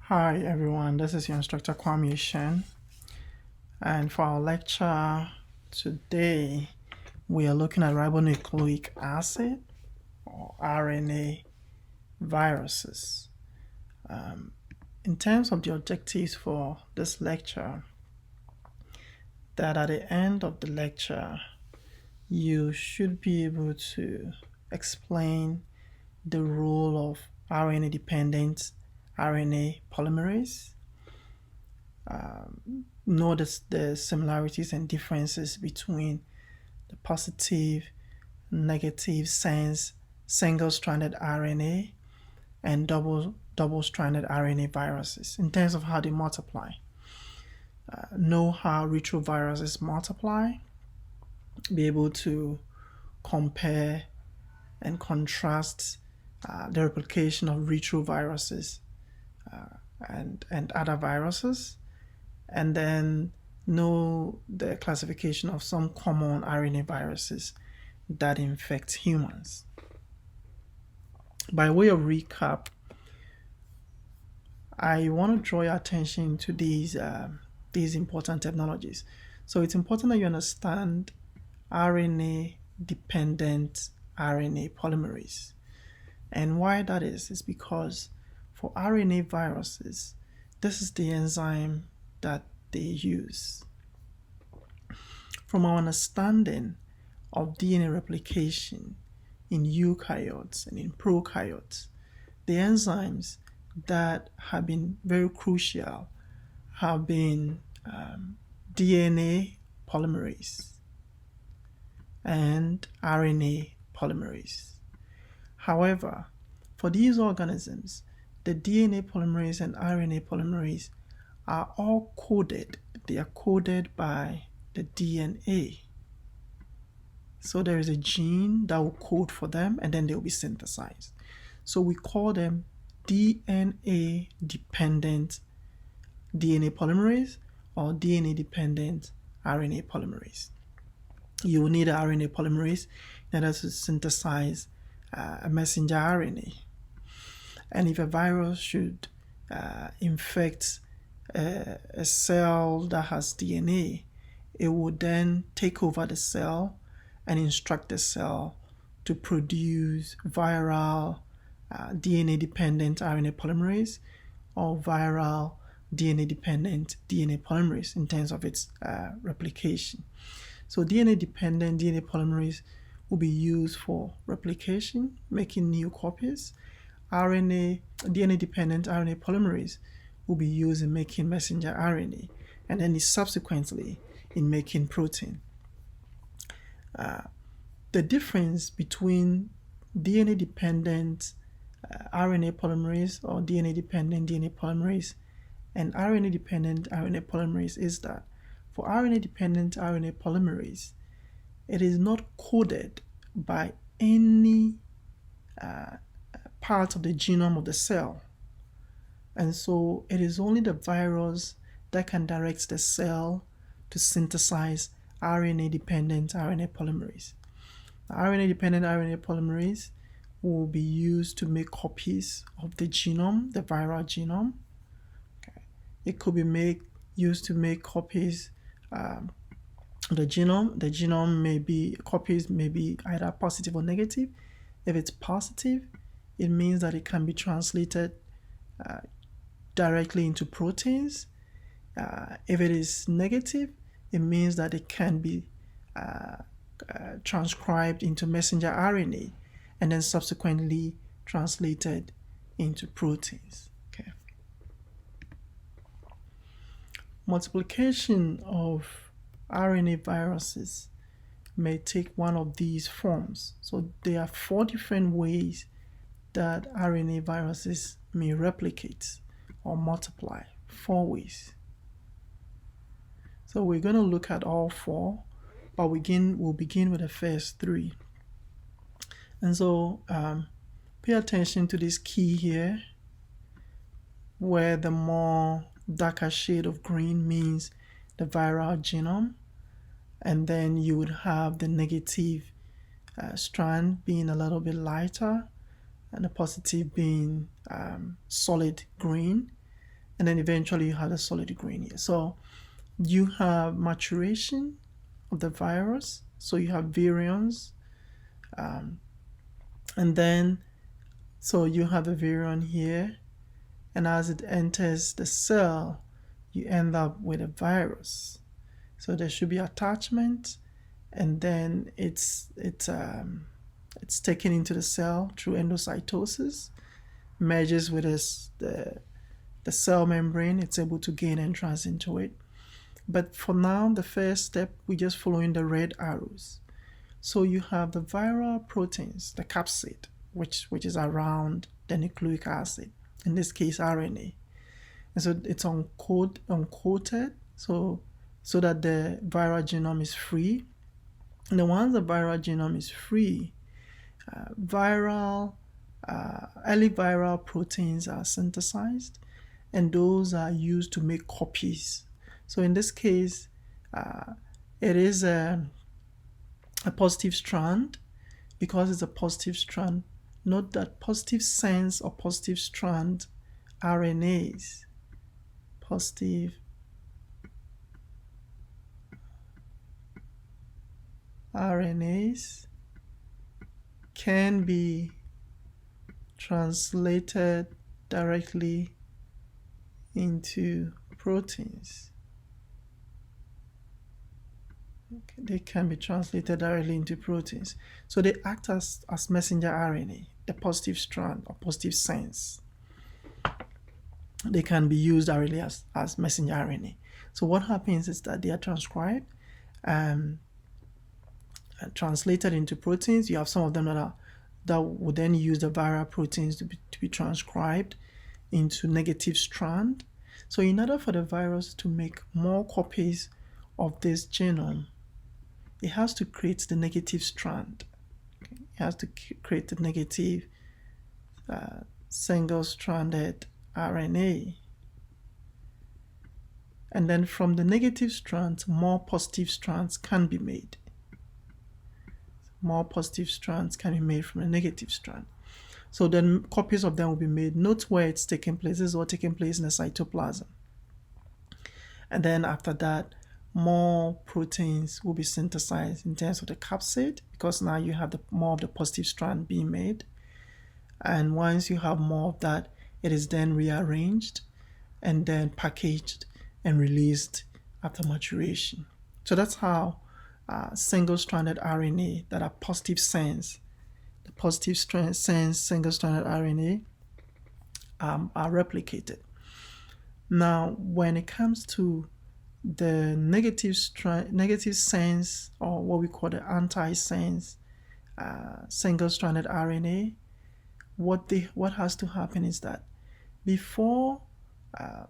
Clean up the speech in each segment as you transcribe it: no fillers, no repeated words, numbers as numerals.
Hi everyone, this is your instructor Kwame Shen, and for our lecture today we are looking at ribonucleic acid or RNA viruses. In terms of the objectives for this lecture, that at the end of the lecture you should be able to explain the role of RNA-dependent RNA polymerase, notice the similarities and differences between the positive, negative sense single-stranded RNA and double-stranded RNA viruses in terms of how they multiply. Know how retroviruses multiply, be able to compare and contrast the replication of retroviruses and other viruses, and then know the classification of some common RNA viruses that infect humans. By way of recap, I want to draw your attention to these important technologies. So it's important that you understand RNA-dependent RNA polymerase. And why that is because for RNA viruses, this is the enzyme that they use. From our understanding of DNA replication in eukaryotes and in prokaryotes, the enzymes that have been very crucial have been DNA polymerase and RNA polymerase. However, for these organisms, the DNA polymerase and RNA polymerase are all coded. They are coded by the DNA. So there is a gene that will code for them and then they will be synthesized. So we call them DNA-dependent DNA polymerase or DNA-dependent RNA polymerase. You will need an RNA polymerase in order to synthesize a messenger RNA. And if a virus should infect a cell that has DNA, it would then take over the cell and instruct the cell to produce viral DNA-dependent RNA polymerase or viral DNA-dependent DNA polymerase in terms of its replication. So DNA-dependent DNA polymerase will be used for replication, making new copies. DNA-dependent RNA polymerase will be used in making messenger RNA, and then subsequently in making protein. The difference between DNA-dependent RNA polymerase or DNA-dependent DNA polymerase and RNA-dependent RNA polymerase is that for RNA-dependent RNA polymerase, it is not coded by any part of the genome of the cell. And so it is only the virus that can direct the cell to synthesize RNA-dependent RNA polymerase. RNA-dependent RNA polymerase will be used to make copies of the genome, the viral genome. It could be used to make copies of the genome. The genome copies may be either positive or negative. If it's positive, it means that it can be translated directly into proteins. If it is negative, it means that it can be transcribed into messenger RNA and then subsequently translated into proteins. Okay. Multiplication of RNA viruses may take one of these forms. So there are 4 different ways that RNA viruses may replicate or multiply. 4 ways. So we're going to look at all 4, but we'll begin with the first 3. And so pay attention to this key here, where the more darker shade of green means the viral genome, and then you would have the negative strand being a little bit lighter and the positive being solid green. and then eventually you have the solid green here. So you have maturation of the virus, so you have virions, and then so you have a virion here, and as it enters the cell, you end up with a virus. So there should be attachment, and then it's taken into the cell through endocytosis, merges with the cell membrane, it's able to gain entrance into it. But for now, the first step, we're just following the red arrows. So you have the viral proteins, the capsid, which is around the nucleic acid, in this case RNA. And so it's uncoated, so that the viral genome is free. And then once the viral genome is free, early viral proteins are synthesized, and those are used to make copies. So in this case, it is a positive strand. Because it's a positive strand, note that positive sense or positive strand RNAs, positive RNAs can be translated directly into proteins. Okay, they can be translated directly into proteins. So they act as messenger RNA, the positive strand or positive sense. They can be used directly as messenger RNA. So what happens is that they are transcribed and translated into proteins. You have some of them that would then use the viral proteins to be transcribed into negative strand. So in order for the virus to make more copies of this genome, it has to create the negative strand. Okay? It has to create the negative single-stranded RNA. And then from the negative strands, more positive strands can be made. More positive strands can be made from a negative strand. So then copies of them will be made. Note where it's taking place. This is what taking place in the cytoplasm. And then after that, more proteins will be synthesized in terms of the capsid, because now you have more of the positive strand being made. And once you have more of that, it is then rearranged and then packaged and released after maturation. So that's how single-stranded RNA that are positive sense, the positive sense single-stranded RNA are replicated. Now, when it comes to the negative sense, or what we call the anti-sense single-stranded RNA, what has to happen is that before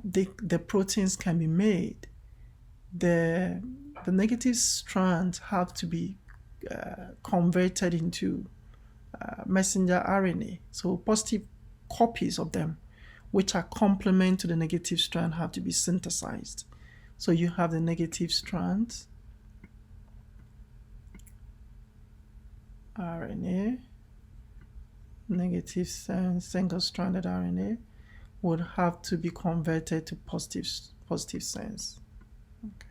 the proteins can be made, the negative strands have to be converted into messenger RNA. So positive copies of them, which are complement to the negative strand, have to be synthesized. So you have the negative strands, RNA, negative single-stranded RNA would have to be converted to positive sense. Okay.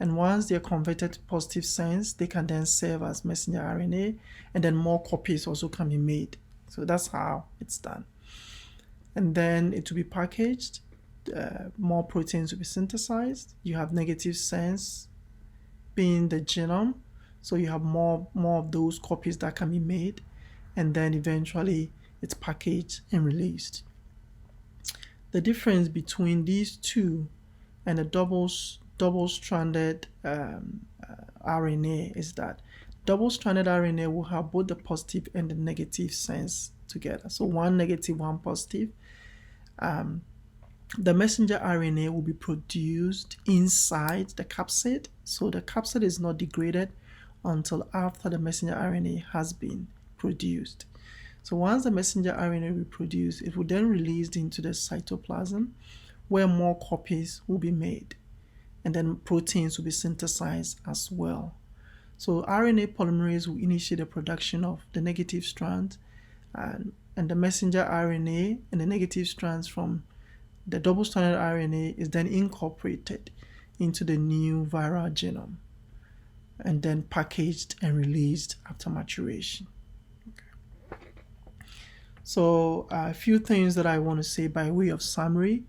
And once they're converted to positive sense, they can then serve as messenger RNA, and then more copies also can be made. So that's how it's done. And then it will be packaged. More proteins will be synthesized. You have negative sense being the genome, so you have more of those copies that can be made, and then eventually it's packaged and released. The difference between these two and a double-stranded RNA is that double-stranded RNA will have both the positive and the negative sense together. So one negative, one positive. The messenger RNA will be produced inside the capsid. So the capsid is not degraded until after the messenger RNA has been produced. So once the messenger RNA will be produced, it will then released into the cytoplasm, where more copies will be made, and then proteins will be synthesized as well. So RNA polymerase will initiate the production of the negative strand, and the messenger RNA and the negative strands from the double-stranded RNA is then incorporated into the new viral genome and then packaged and released after maturation. Okay. So a few things that I want to say by way of summary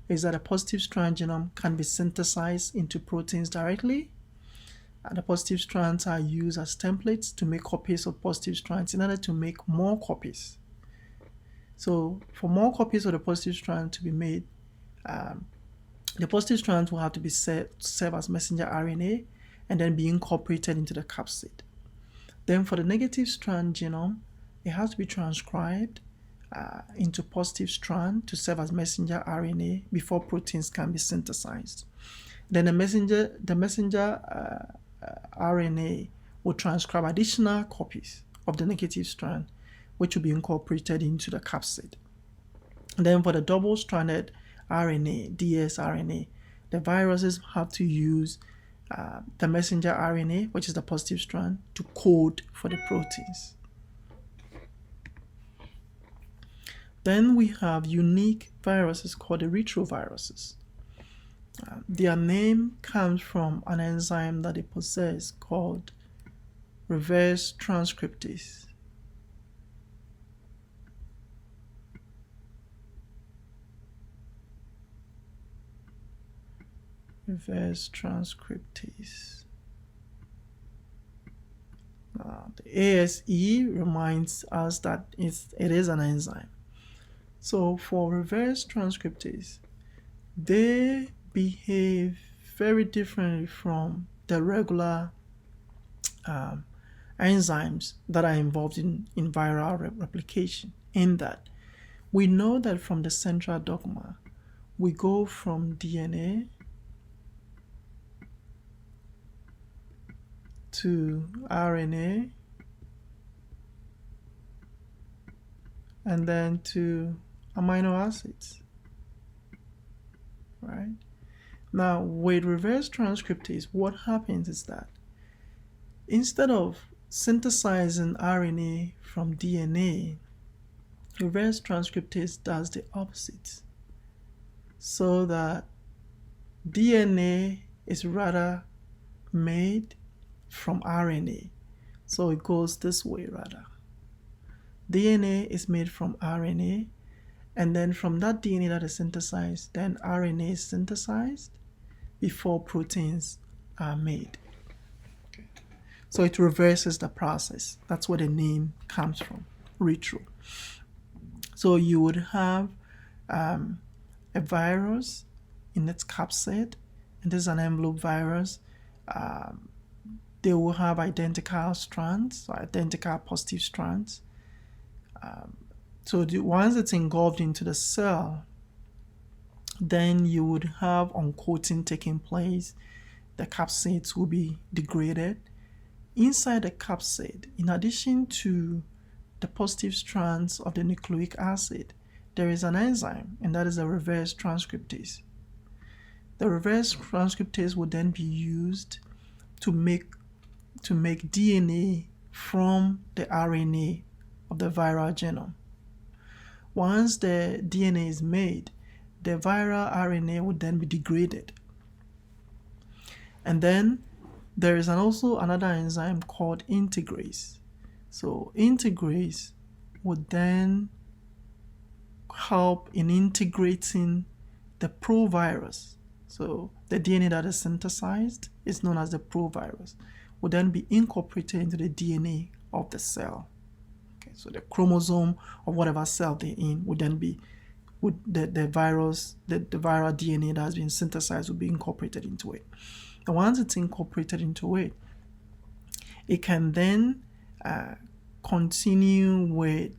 is that a positive strand genome can be synthesized into proteins directly. The positive strands are used as templates to make copies of positive strands in order to make more copies. So for more copies of the positive strand to be made, the positive strands will have to be serve as messenger RNA and then be incorporated into the capsid. Then for the negative strand genome, it has to be transcribed into positive strand to serve as messenger RNA before proteins can be synthesized. Then the messenger RNA will transcribe additional copies of the negative strand, which will be incorporated into the capsid. And then for the double-stranded RNA, dsRNA, the viruses have to use the messenger RNA, which is the positive strand, to code for the proteins. Then we have unique viruses called the retroviruses. Their name comes from an enzyme that they possess called reverse transcriptase. Reverse transcriptase. The ASE reminds us that it is an enzyme. So for reverse transcriptase, they behave very differently from the regular enzymes that are involved in viral replication, in that we know that from the central dogma, we go from DNA to RNA and then to amino acids, right? Now, with reverse transcriptase, what happens is that instead of synthesizing RNA from DNA, reverse transcriptase does the opposite, so that DNA is rather made from RNA. So it goes this way rather. DNA is made from RNA, and then from that DNA that is synthesized, then RNA is synthesized before proteins are made. Okay. So it reverses the process. That's where the name comes from, retro. So you would have a virus in its capsid, and this is an enveloped virus. They will have identical strands, or identical positive strands. So once it's engulfed into the cell, then you would have uncoating taking place. The capsids will be degraded. Inside the capsid, in addition to the positive strands of the nucleic acid, there is an enzyme, and that is a reverse transcriptase. The reverse transcriptase will then be used to make DNA from the RNA of the viral genome. Once the DNA is made, the viral RNA would then be degraded. And then there is also another enzyme called integrase. So integrase would then help in integrating the provirus. So the DNA that is synthesized is known as the provirus, would then be incorporated into the DNA of the cell. Okay, so the chromosome of whatever cell they're in would then be, the viral DNA that has been synthesized will be incorporated into it. And once it's incorporated into it, it can then continue with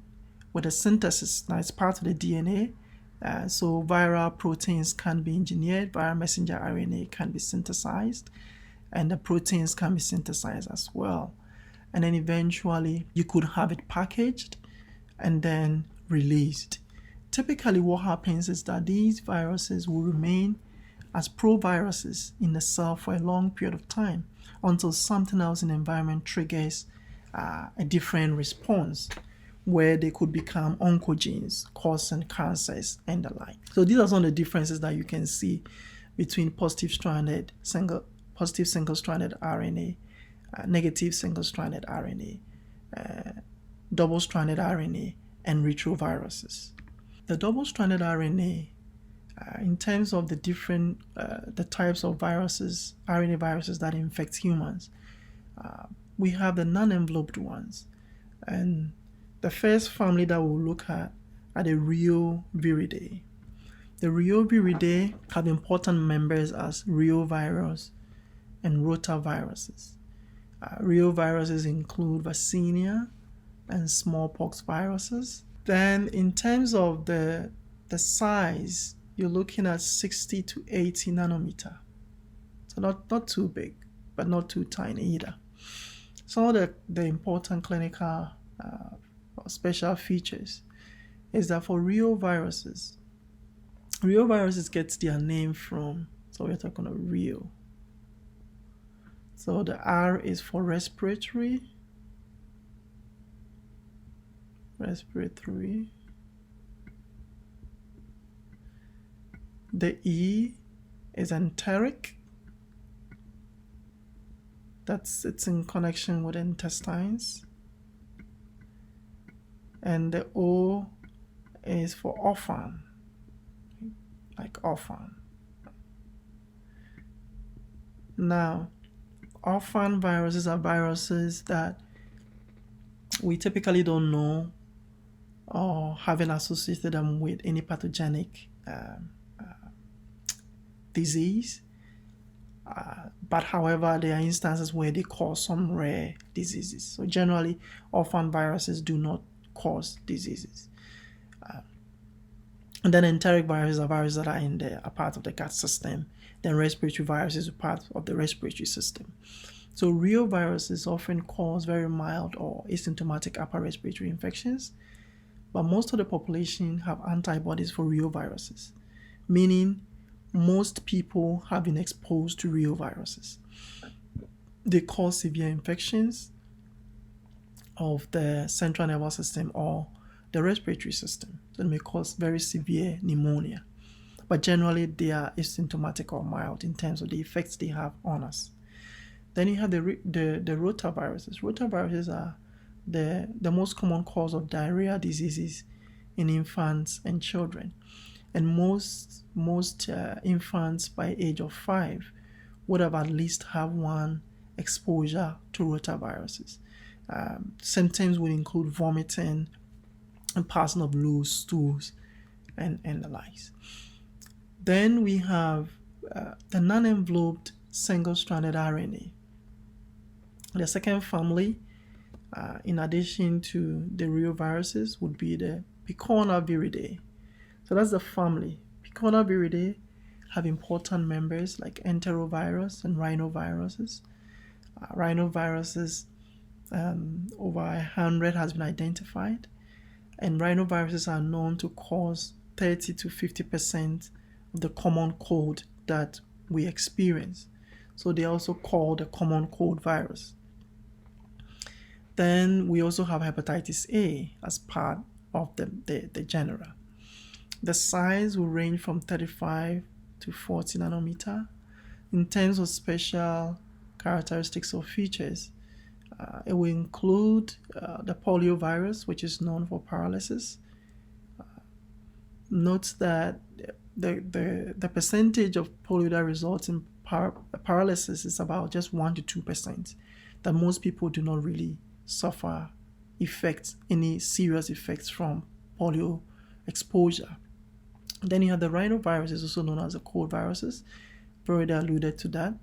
the synthesis. Now it's part of the DNA. So viral proteins can be engineered, viral messenger RNA can be synthesized, and the proteins can be synthesized as well. And then eventually you could have it packaged and then released. Typically what happens is that these viruses will remain as proviruses in the cell for a long period of time until something else in the environment triggers a different response, where they could become oncogenes, causing cancers and the like. So these are some of the differences that you can see between positive single-stranded RNA, negative single-stranded RNA, double-stranded RNA, and retroviruses. The double-stranded RNA, in terms of the different the types of viruses, RNA viruses that infect humans, we have the non-enveloped ones, and the first family that we'll look at are the Reoviridae. The Reoviridae have important members as reovirus and rotaviruses. Reoviruses include Vaccinia and smallpox viruses. Then in terms of the size, you're looking at 60 to 80 nanometer. So not too big, but not too tiny either. Some of the important clinical special features is that for reoviruses gets their name from, so we're talking about reo. So the R is for respiratory. The E is enteric. It's in connection with intestines. And the O is for orphan, like orphan. Now, orphan viruses are viruses that we typically don't know or haven't associated them with any pathogenic disease. But however, there are instances where they cause some rare diseases. So generally, orphan viruses do not cause diseases. And then enteric viruses are viruses that are part of the gut system. Then respiratory viruses are part of the respiratory system. So reoviruses often cause very mild or asymptomatic upper respiratory infections, but most of the population have antibodies for reoviruses, meaning most people have been exposed to reoviruses. They cause severe infections of the central nervous system or the respiratory system. So they may cause very severe pneumonia. But generally, they are asymptomatic or mild in terms of the effects they have on us. Then you have the rotaviruses. Rotaviruses are the most common cause of diarrhea diseases in infants and children. And most infants by age of 5 would have at least have one exposure to rotaviruses. Symptoms would include vomiting and passing of loose stools and the likes. Then we have the non-enveloped single-stranded RNA. The second family, in addition to the reoviruses, would be the Picornaviridae. So that's the family. Picornaviridae have important members like enterovirus and rhinoviruses. Rhinoviruses, over 100 has been identified, and rhinoviruses are known to cause 30 to 50% of the common cold that we experience. So they also call the common cold virus. Then we also have hepatitis A as part of the genera. The size will range from 35 to 40 nanometer. In terms of special characteristics or features, it will include the poliovirus, which is known for paralysis. Note that the percentage of polio that results in paralysis is about just 1 to 2%, that most people do not really suffer any serious effects from polio exposure. Then you have the rhinoviruses, also known as the cold viruses. I've already alluded to that.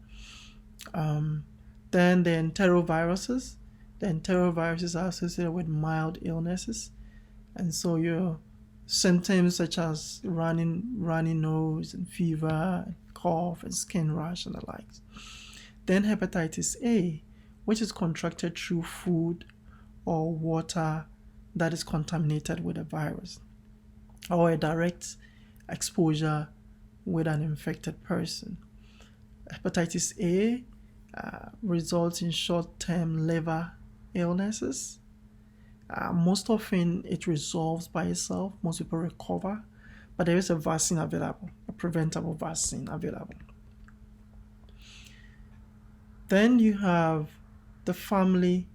Then the enteroviruses. The enteroviruses are associated with mild illnesses, and so your symptoms such as runny nose and fever, and cough and skin rash and the likes. Then hepatitis A, which is contracted through food or water that is contaminated with a virus, or a direct exposure with an infected person. Hepatitis A results in short-term liver illnesses, Most often it resolves by itself. Most people recover, but there is a vaccine available, a preventable vaccine available. Then you have the family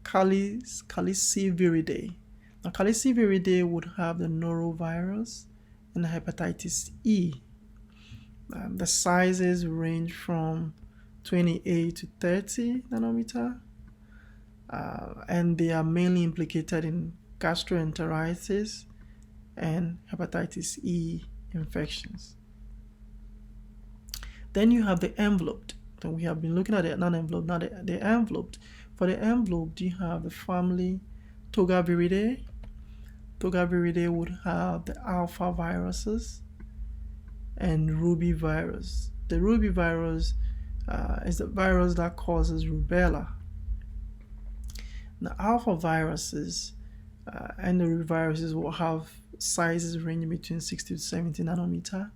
Calliciviridae. Now, Calliciviridae would have the norovirus and the hepatitis E. The sizes range from 28 to 30 nanometer, and they are mainly implicated in gastroenteritis and hepatitis E infections. Then you have the enveloped. So we have been looking at the non-enveloped, now the enveloped. For the enveloped, you have the family Togaviridae. Togaviridae would have the alpha viruses and Retrovirus. The Retrovirus is the virus that causes rubella. The alpha viruses and the Retroviruses will have sizes ranging between 60 to 70 nanometer.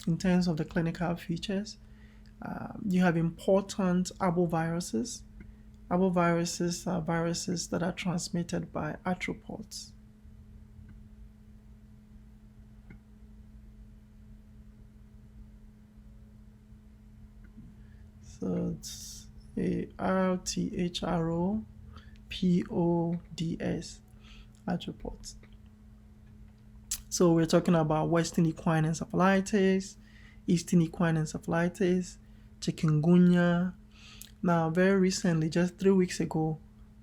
In terms of the clinical features, you have important arboviruses. Arboviruses are viruses that are transmitted by arthropods. So it's a RTHROPODS, arthropods. So we're talking about Western equine encephalitis, Eastern equine encephalitis, chikungunya. Now, very recently, just 3 weeks ago,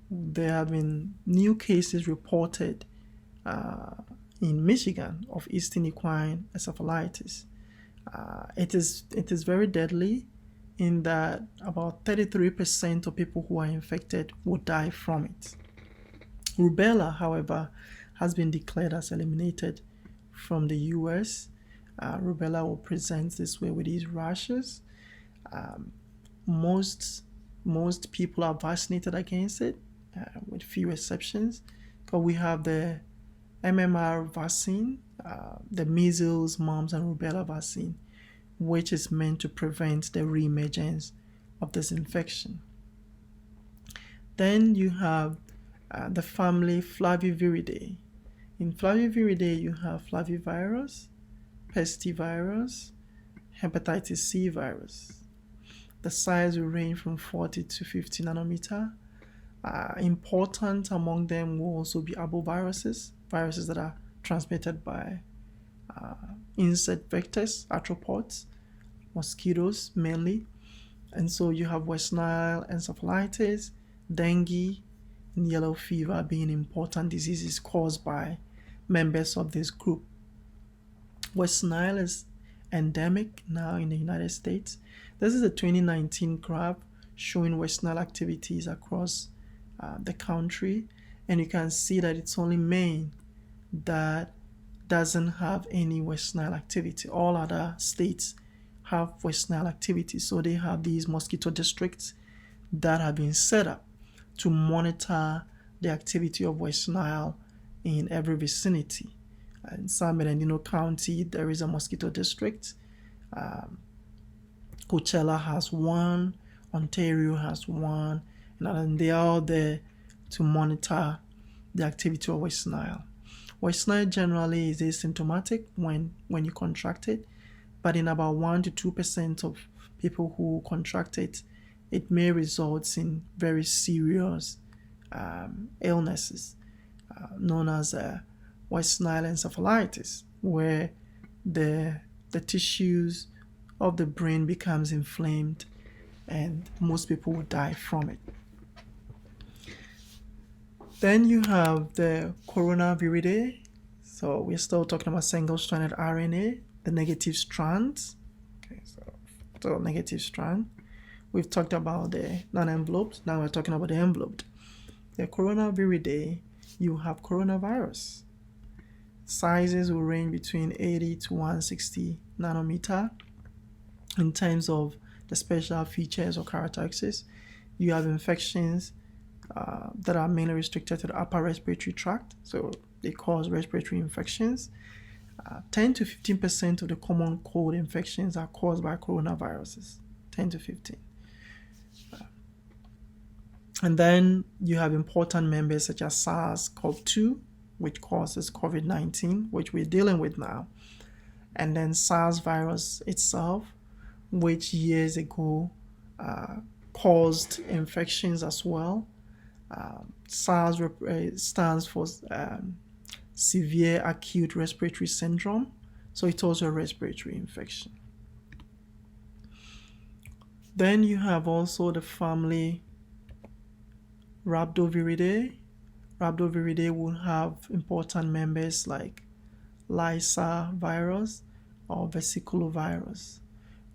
there have been new cases reported in Michigan of Eastern equine encephalitis. It is very deadly in that about 33% of people who are infected will die from it. Rubella, however, has been declared as eliminated from the US. Rubella will present this way with these rashes. Most people are vaccinated against it, with few exceptions. But we have the MMR vaccine, the measles, mumps, and rubella vaccine, which is meant to prevent the reemergence of this infection. Then you have the family Flaviviridae. In Flaviviridae, you have flavivirus, pestivirus, hepatitis C virus. The size will range from 40 to 50 nanometer. Important among them will also be arboviruses, viruses that are transmitted by insect vectors, arthropods, mosquitoes mainly. And so you have West Nile encephalitis, dengue, and yellow fever being important diseases caused by members of this group. West Nile is endemic now in the United States. This is a 2019 graph showing West Nile activities across the country, and you can see that it's only Maine that doesn't have any West Nile activity. All other states have West Nile activity, so they have these mosquito districts that have been set up to monitor the activity of West Nile in every vicinity. In San Bernardino County, there is a mosquito district. Coachella has one, Ontario has one, and they are all there to monitor the activity of West Nile. West Nile generally is asymptomatic when you contract it, but in about 1 to 2% of people who contract it, it may result in very serious illnesses known as West Nile encephalitis, where the tissues of the brain becomes inflamed and most people will die from it. Then you have the Coronaviridae. So we're still talking about single-stranded RNA, the negative strands. Okay, so negative strand. We've talked about the non-enveloped. Now we're talking about the enveloped. The Coronaviridae, you have coronavirus. Sizes will range between 80 to 160 nanometer. In terms of the special features or characteristics, you have infections that are mainly restricted to the upper respiratory tract, so they cause respiratory infections. 10 to 15% of the common cold infections are caused by coronaviruses. 10 to 15. And then you have important members such as SARS-CoV-2, which causes COVID-19, which we're dealing with now. And then SARS virus itself, which years ago caused infections as well. SARS stands for severe acute respiratory syndrome, so it's also a respiratory infection. Then you have also the family Rhabdoviridae. Rhabdoviridae will have important members like Lyssa virus or vesiculovirus.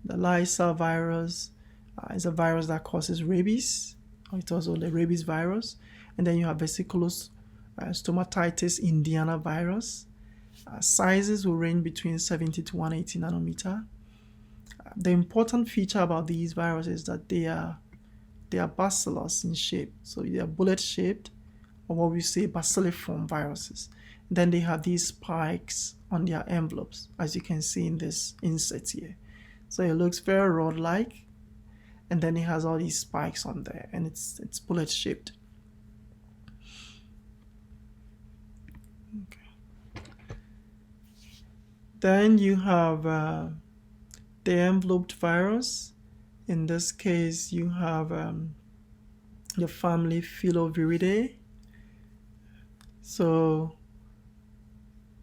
The Lyssa virus is a virus that causes rabies, or it's also the rabies virus. And then you have vesiculous stomatitis indiana virus. Sizes will range between 70 to 180 nanometer. The important feature about these viruses is that they are bacillus in shape, so they are bullet shaped, or what we say bacilliform viruses. Then they have these spikes on their envelopes, as you can see in this insert here. So it looks very rod-like, and then it has all these spikes on there, and it's bullet shaped. Okay. Then you have the enveloped virus. In this case, you have the family Filoviridae. So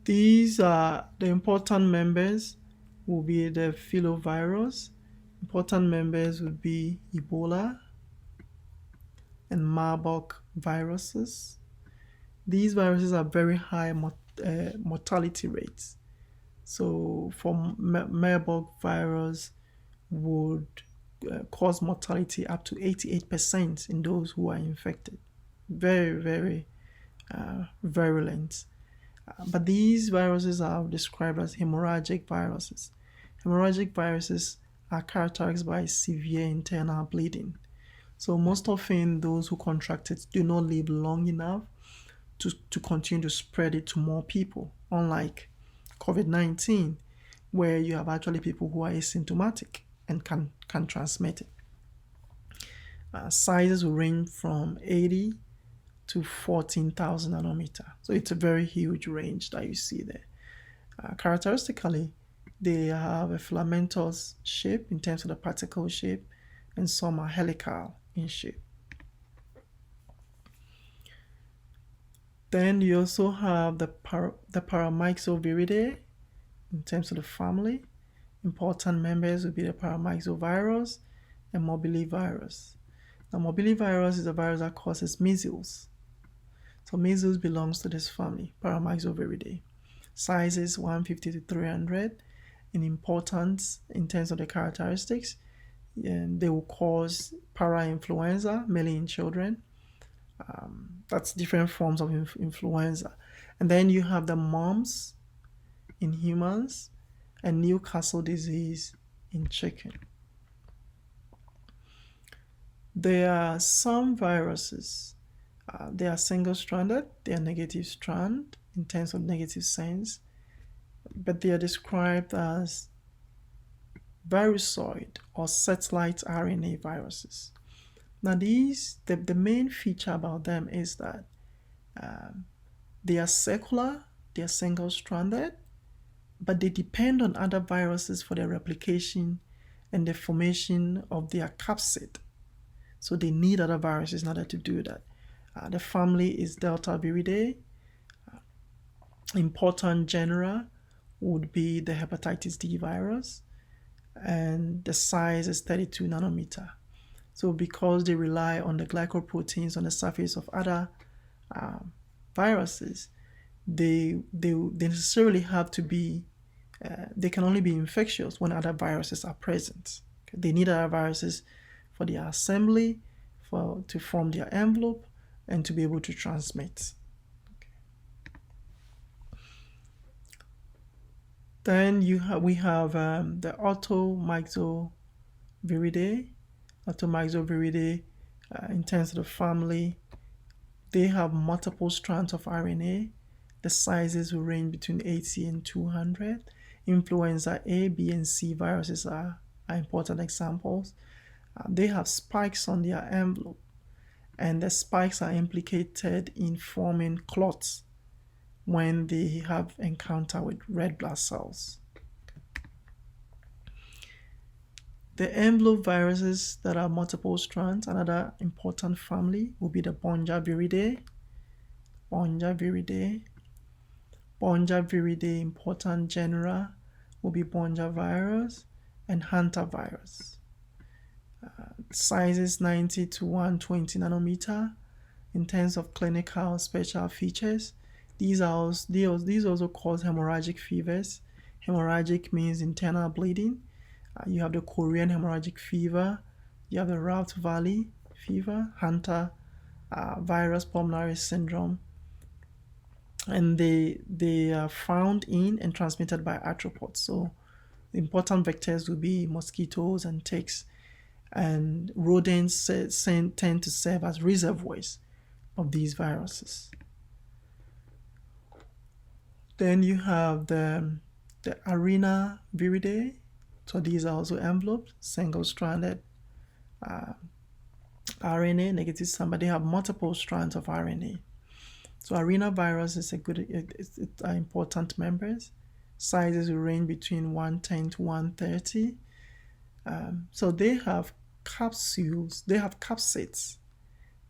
these are the important members will be the filovirus. Important members would be Ebola and Marburg viruses. These viruses are very high mortality rates. So for Marburg virus would cause mortality up to 88% in those who are infected. Very, very virulent. But these viruses are described as hemorrhagic viruses. Hemorrhagic viruses are characterized by severe internal bleeding. So most often those who contract it do not live long enough to continue to spread it to more people, unlike COVID-19, where you have actually people who are asymptomatic and can transmit it. Sizes will range from 80 to 14,000 nanometer. So it's a very huge range that you see there. Characteristically, they have a filamentous shape in terms of the particle shape, and some are helical in shape. Then you also have the Paramyxoviridae in terms of the family. Important members would be the Paramyxovirus and Morbillivirus. Now, Morbillivirus is a virus that causes measles. So measles belongs to this family, Paramyxoviridae. Sizes 150 to 300. In importance in terms of the characteristics, they will cause parainfluenza, mainly in children. That's different forms of influenza. And then you have the mumps in humans and Newcastle disease in chicken. There are some viruses, they are single-stranded, they are negative strand in terms of negative sense, but they are described as virusoid or satellite RNA viruses. Now these, the main feature about them is that they are circular, they are single-stranded, but they depend on other viruses for their replication and the formation of their capsid. So they need other viruses in order to do that. The family is Deltaviridae. Important genera would be the hepatitis D virus, and the size is 32 nanometer. So because they rely on the glycoproteins on the surface of other viruses, they necessarily have to be, they can only be infectious when other viruses are present. Okay? They need other viruses for their assembly, to form their envelope, and to be able to transmit. Okay. Then we have the Automyxoviridae. Automyxoviridae, in terms of the family, they have multiple strands of RNA. The sizes will range between 80 and 200. Influenza A, B, and C viruses are important examples. They have spikes on their envelope, and the spikes are implicated in forming clots when they have encounter with red blood cells. The enveloped viruses that are multiple strands, another important family, will be the Viridae. Viridae, important genera will be virus and hantavirus. Sizes 90 to 120 nanometer. In terms of clinical special features, these also cause hemorrhagic fevers. Hemorrhagic means internal bleeding. You have the Korean hemorrhagic fever, you have the Rift Valley fever, Hunter virus pulmonary syndrome, and they are found in and transmitted by arthropods. So the important vectors will be mosquitoes and ticks, and rodents tend to serve as reservoirs of these viruses. Then you have the RNA Viruses. So these are also enveloped, single-stranded RNA, negative strand, but they have multiple strands of RNA. So RNA virus is it's important members. Sizes will range between 110 to 130. So they have capsules, they have capsids.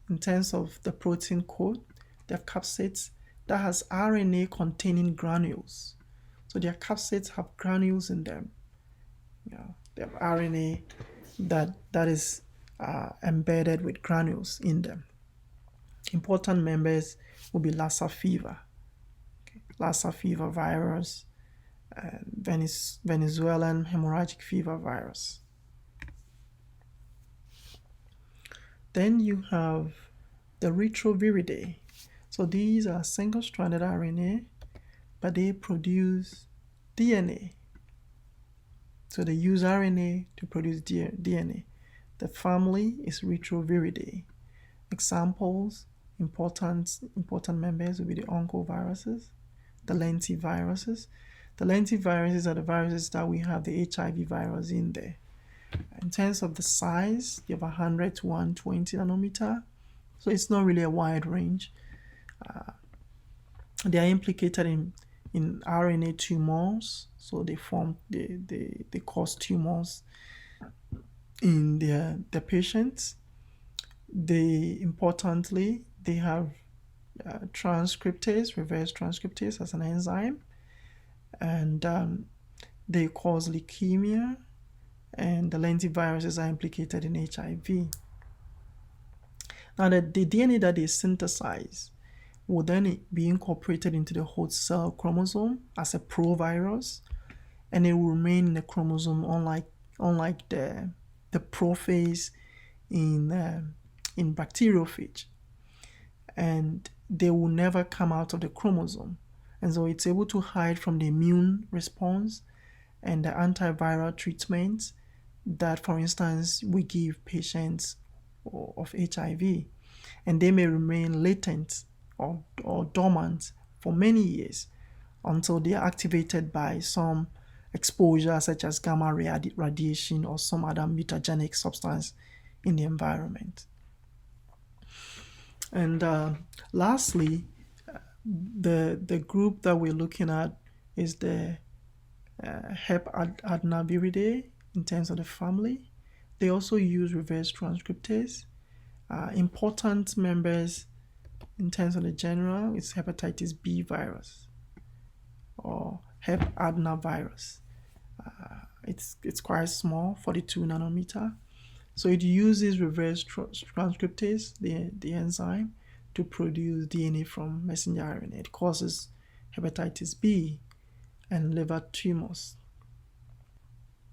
In terms of the protein code, they have capsids that has RNA containing granules. So their capsids have granules in them. They have RNA that is embedded with granules in them. Important members will be Lassa fever, Lassa fever virus, Venezuelan hemorrhagic fever virus. Then you have the Retroviruses. So these are single-stranded RNA, but they produce DNA. So they use RNA to produce DNA. The family is Retroviruses. Examples, important members will be the oncoviruses, the lentiviruses. The lentiviruses are the viruses that we have the HIV virus in there. In terms of the size, you have 100 to 120 nanometer. So it's not really a wide range. They are implicated in RNA tumors, so they cause tumors in the patients. Importantly, they have transcriptase, reverse transcriptase as an enzyme, and they cause leukemia, and the lentiviruses are implicated in HIV. Now, the DNA that they synthesize will then be incorporated into the host cell chromosome as a provirus, and it will remain in the chromosome, unlike the prophase in bacteriophage, and they will never come out of the chromosome, and so it's able to hide from the immune response and the antiviral treatments that, for instance, we give patients of HIV, and they may remain latent or dormant for many years until they are activated by some exposure such as gamma radiation or some other mutagenic substance in the environment. And lastly, the group that we're looking at is the RNAdependent in terms of the family. They also use reverse transcriptase. Important members in terms of the general is hepatitis B virus or hep adenovirus. It's quite small, 42 nanometer. So it uses reverse transcriptase, the enzyme, to produce DNA from messenger RNA. It causes hepatitis B and liver tumors.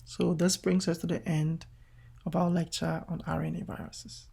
So this brings us to the end of our lecture on RNA viruses.